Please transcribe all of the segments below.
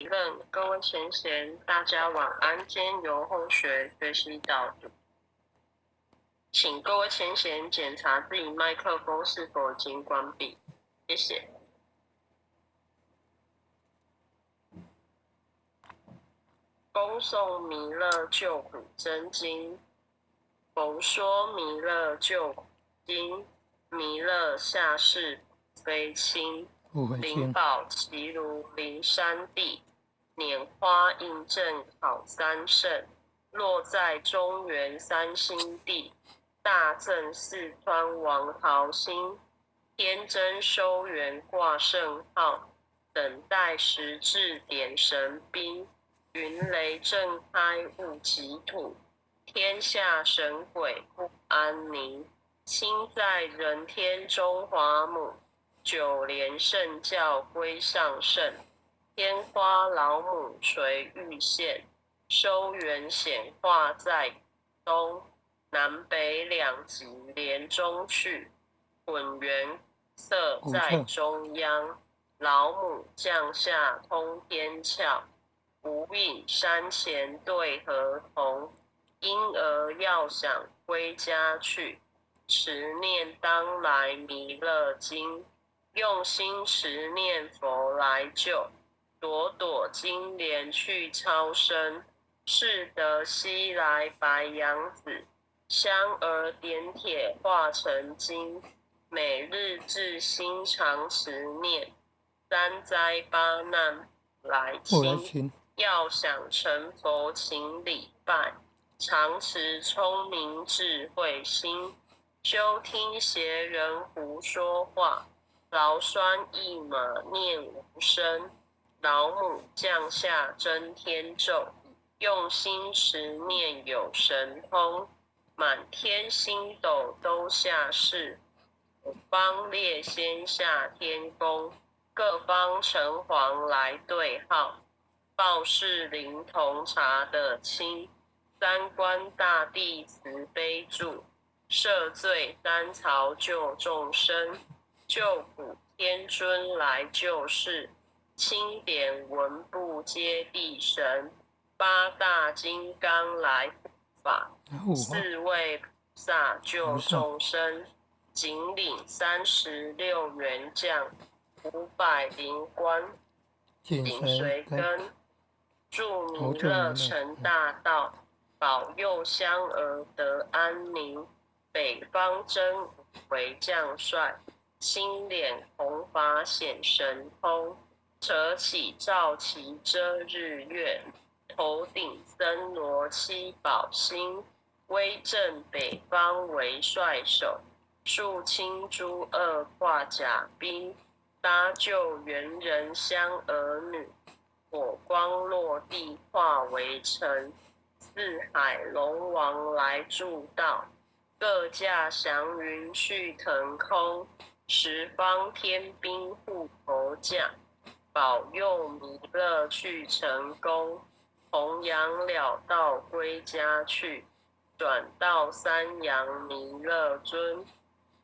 任，各位前贤，大家晚安。今天由后学习导读，请各位前贤检查自己麦克风是否已经关闭，谢谢。恭诵弥勒救苦真经，佛说弥勒救苦经，弥勒下世非亲，灵宝齐如灵山地，拈花印证考三圣，落在中原三星地，大正四川王桃心，天真收元挂圣号，等待时至点神兵，云雷震开雾极土，天下神鬼不安宁，亲在人天中华母，九莲圣教归上圣，天花老母垂玉线，收元显化在东，南北两极连中去，混元色在中央，老母降下通天窍，无影山前对河童，婴儿要想归家去，持念当来弥勒经，用心持念佛来救，朵朵金莲去超生，是得西来白羊子，香儿点铁化成金，每日至心常持念，三灾八难来侵，要想成佛请礼拜，常持聪明智慧心，休听邪人胡说话，劳酸一马念无声，老母降下真天咒，用心持念有神通，满天星斗都下世，五方列仙下天宫，各方城隍来对号，报事灵童查得清，三官大帝慈悲助，赦罪三曹救众生，救苦天尊来救世，钦点文部接地神，八大金刚来护法，四位菩萨救众生，仅领36员将，500灵官紧随跟，祝弥勒成大道，保佑香儿得安宁。北方真武为将帅，青脸红发显神通，扯起罩旗遮日月，头顶森罗七宝星，威震北方为帅手，肃清诸恶化甲兵，搭救猿人香儿女，火光落地化为尘，四海龙王来助道，各驾祥云去腾空，十方天兵护头将，保佑弥勒去成功，弘扬了道归家去，转到三阳弥勒尊，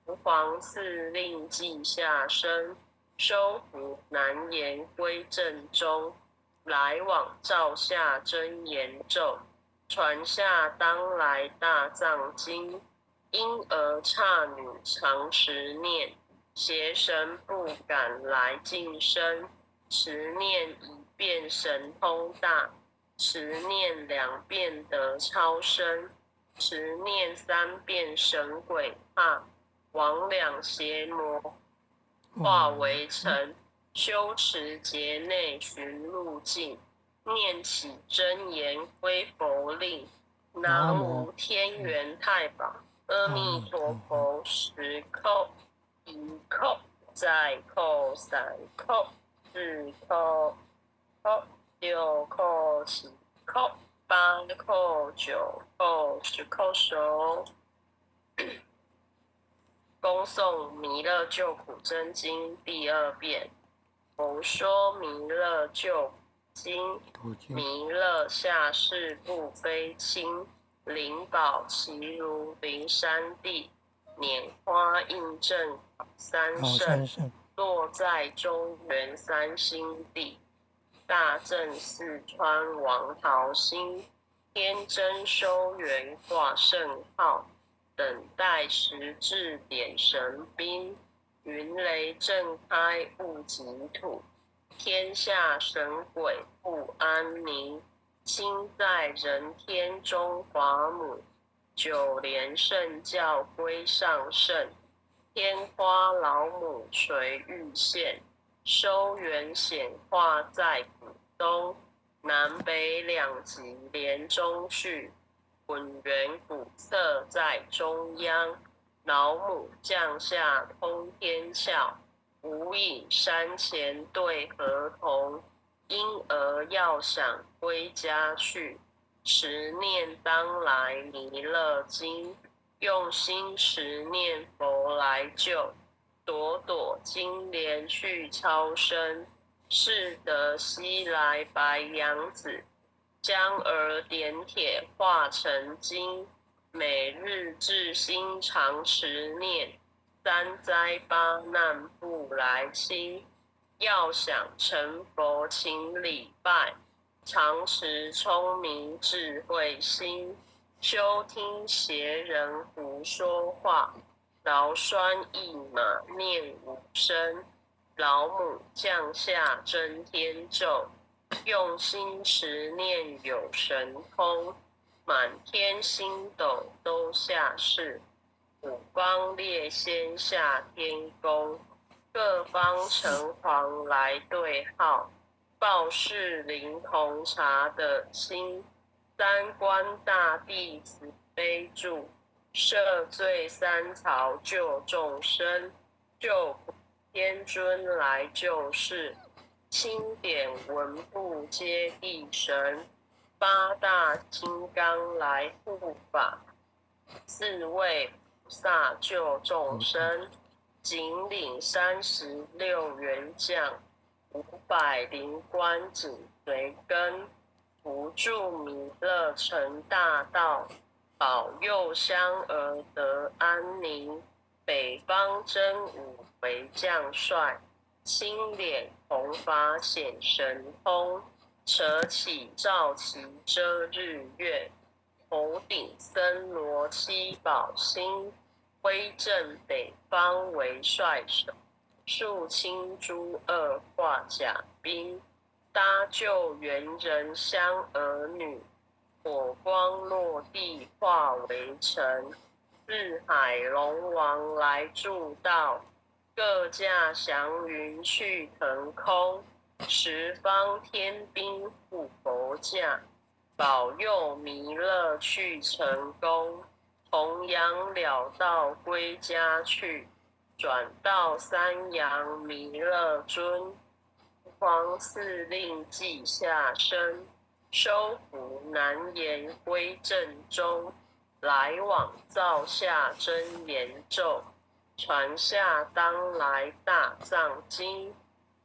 吾皇赐令记下生，收服难言归正中，来往照下真言咒，传下当来大藏经，婴儿刹女常持念，邪神不敢来近身，持念一遍神通大，持念2遍得超生，持念3遍神鬼怕，魍魉邪魔化为尘，修持劫内寻路径，念起真言归佛令，南无天元太保，阿弥陀佛，10叩，1叩，再叩，3叩，4叩，6叩，7叩，8叩，9叩，10叩手。恭诵弥勒救苦真经第2遍，佛说弥勒救苦经，弥勒下世不非亲，灵宝齐如灵山地，拈花印证考三圣，落在中原三星地，大正四川王桃心，天真收元挂圣号，等待时至点神兵。云雷震开物极土，天下神鬼不安宁。亲在人天中华母，九莲圣教归上圣。天花老母垂玉线，收元显化在古东。南北两极连中续，浑圆古色在中央。老母降下通天窍，无影山前对河童。婴儿要想归家去，持念当来弥勒经。用心持念佛来救，朵朵金莲去超生。是得西来白羊子，将儿点铁化成金。每日至心常持念，三灾八难不来侵。要想成佛请礼拜，常持聪明智慧心。休听邪人胡说话，劳酸一马念无声。老母降下真天咒，用心持念有神通。满天星斗都下世，五方列仙下天宫。各方城隍来对号，报事灵童查得清。三官大帝慈悲助，赦罪三曹救众生。救苦天尊来救世，钦点文部接地神。八大金刚来护法，四位菩萨救众生。仅领36员将，500灵官紧随跟。扶助弥勒成大道，保佑香儿得安宁。北方真武为将帅，青脸红发显神通。扯起罩旗遮日月，头顶森罗七宝星。威震北方为帅首，肃清诸恶化甲兵。搭救猿人香儿女，火光落地化为尘。日海龙王来助道，各驾祥云去腾空。十方天兵护佛驾，保佑弥勒去成功。弘扬了道归家去，转到三阳弥勒尊。皇司令记下身，收服难言归正中。来往造下真言咒，传下当来大藏经。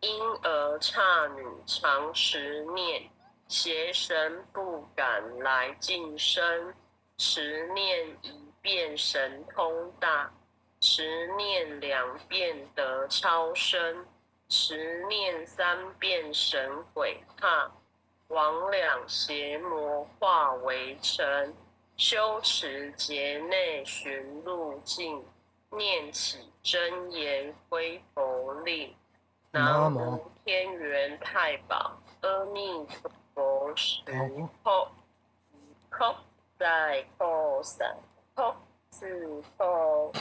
婴儿刹女常持念，邪神不敢来近身。持念一遍神通大，持念2遍得超生。持念3遍神鬼怕，魍魉邪魔化为尘。修持劫内寻路径，念起真言归佛令。南无天元太保阿弥陀佛时候，空在扣3扣4扣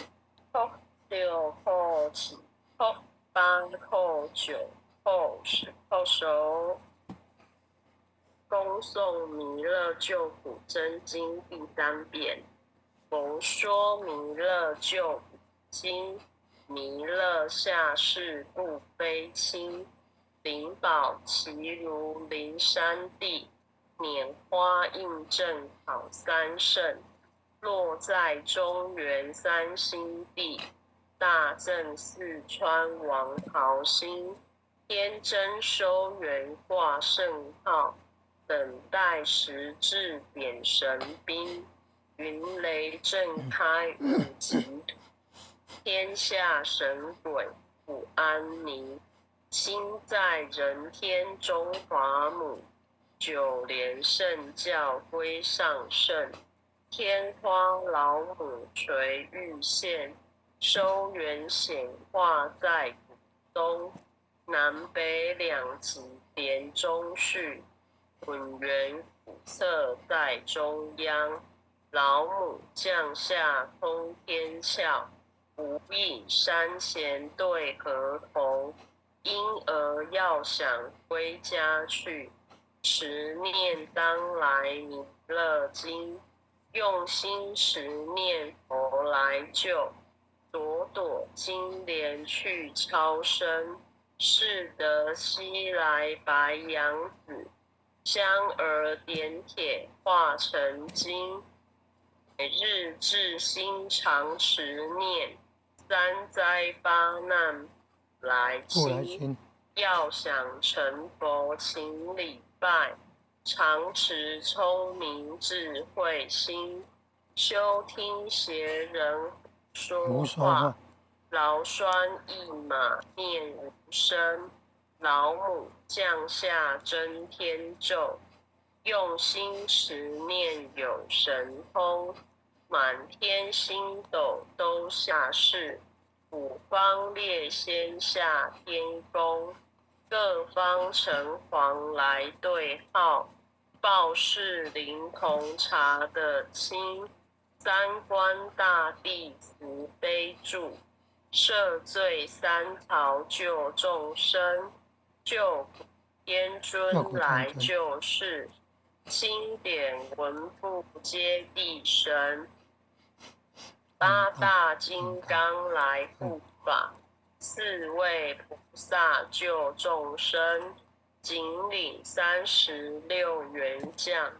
扣6扣7扣8扣9扣10扣手。恭诵弥勒救苦真经第3遍。佛说弥勒救苦经，弥勒下世不非轻。灵宝齐如灵山地，拈花印正好三圣。落在中原三星地，大正四川王桃心。天真收元挂圣号，等待时至点神兵。云雷震开五极土，天下神鬼不安宁。心在人天中华母，九莲圣教归上圣。天花老母垂玉线，收元显化在古东。南北两极连中续，滚圆古色在中央。老母降下通天窍，无影山前对河童。婴儿要想归家去，持念当来弥勒经。用心持念佛来救，朵朵金莲去超生。是得西来白羊子，香儿点铁化成金。每日至心常持念，三灾八难来侵。要想成佛请礼拜，常持聪明智慧心。休听邪人说话，劳酸一马念无声。老母降下真天咒，用心持念有神通。满天星斗都下世，五方列仙下天宫。各方城隍来对号，报事灵童查得清。三官大帝慈悲助，赦罪三曹救众生。救苦天尊来救世，钦点文部接地神。八大金刚来护法，四位菩萨救众生。紧领36员将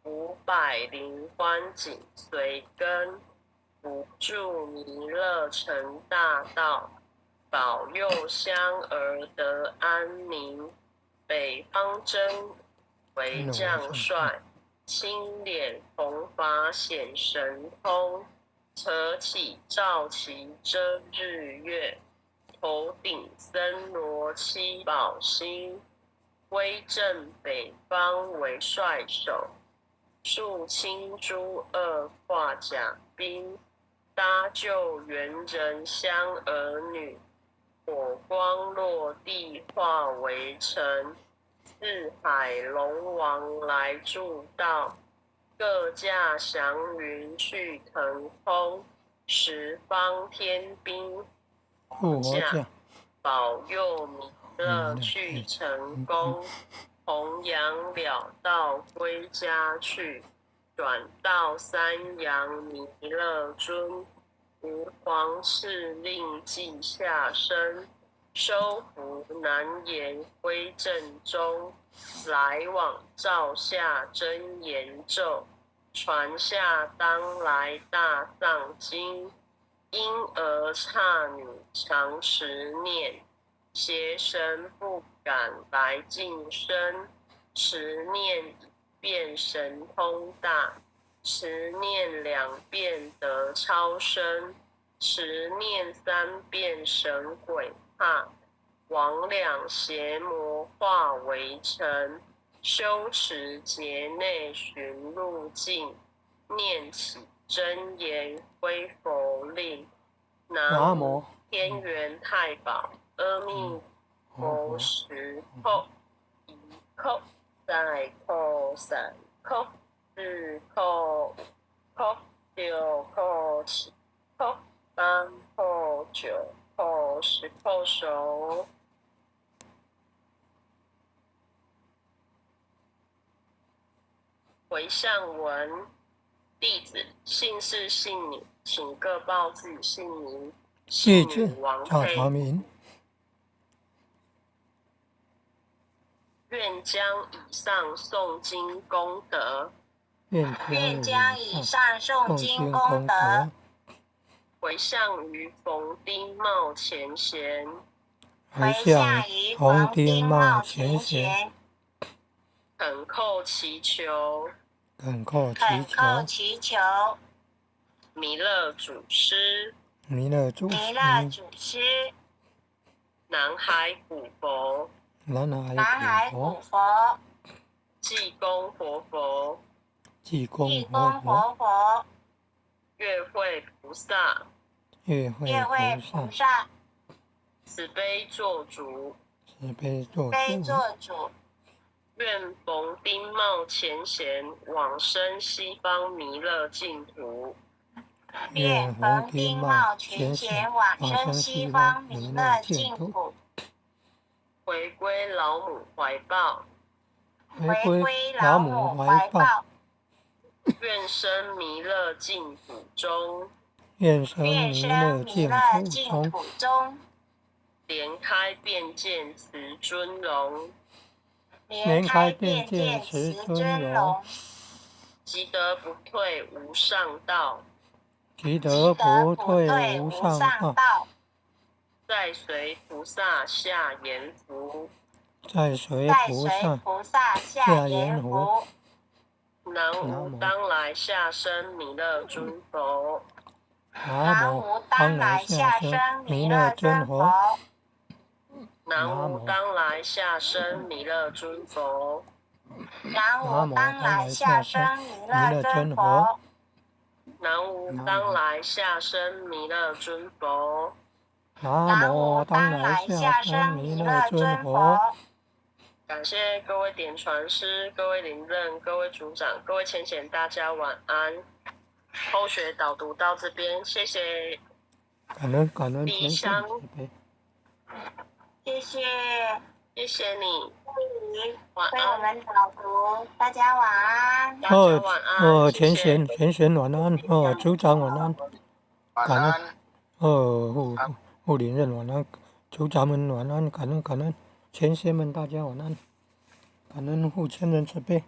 ，500灵官紧随跟。辅助弥勒成大道，保佑香儿得安宁。北方真为将帅，青脸红发显神通。扯起照旗遮日月，头顶森罗七宝星。威震北方为帅首，肃清诸恶化甲兵。搭救猿人香儿女，火光落地化为尘。四海龙王来助道，各驾祥云去腾空。十方天兵护驾，保佑弥勒去成功。弘扬了道归家去，转到三阳弥勒尊。吾皇敕令记下生，收服难言归正中。来往照下真言咒，传下当来大藏经。婴儿刹女常持念，邪神不敢来近身。持念一遍神通大，持念2遍得超生。持念3遍神鬼怕，魍魉邪魔化为尘。修持劫内寻路径，念起真言归佛令。南无天元太保阿弥陀时扣，一扣再扣3扣4扣5扣6扣7扣8扣9扣10扣手。回向文：弟子姓氏姓女，请各报自己姓名。弟子赵朝明。愿将以上诵经功德，愿将以上诵经功德回向于冯丁茂前贤，回向于冯丁茂前贤，恳叩祈求，弥勒祖师，南海古佛、南南海海古佛、古佛、济公活佛、济公济活公佛、活佛、月慧菩萨、月慧月慧菩萨，菩萨，慈悲做主，慈悲做悲主，做主，愿逢丁卯前贤往生西方弥勒净土。愿逢丁卯群贤往生西方弥勒净土，回归老母怀抱，回回归归老老母母怀抱，怀抱，愿生弥勒净土中，愿生愿弥生弥勒净勒土净中，土中，莲开便见慈尊容，莲开便见慈尊容，积德不退无上道，积积德德不不退退无无上道，上道，再随菩萨下阎浮。再随再随菩萨菩萨下下阎阎浮。浮。南无当来下生弥勒尊佛，南无南无当当来来下下生生弥弥勒勒尊尊佛，佛，南无当来下生弥勒尊佛，南无当来下生弥弥勒尊勒尊佛佛，南无当来下生弥勒尊佛，南南无无当当来来下下生生弥勒弥勒尊尊佛。佛。感谢各位点传师、各位领任、各位组长、各位浅显，大家晚安。后学导读到这边，谢谢。感恩感恩李全心香慈悲。谢谢谢谢你，你晚为我安，们导读，大家晚安。大家晚安，谢全谢。贤晚安，组长晚安，感恩，护理人晚安，组长们晚安，感恩，前贤们大家晚安，感恩护前人慈悲，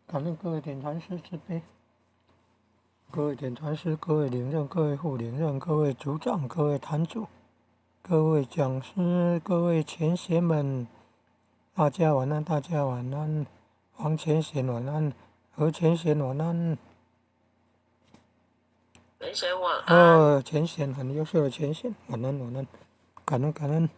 感恩各位点传师慈悲，各位点传师，各位领任，各位护领任，各位组长，各位坛主，各位讲师，各位前贤们，大家晚安，大家晚安，黄前贤晚安，何前贤晚安。前贤晚安。前贤很优秀的前贤，晚安，感恩。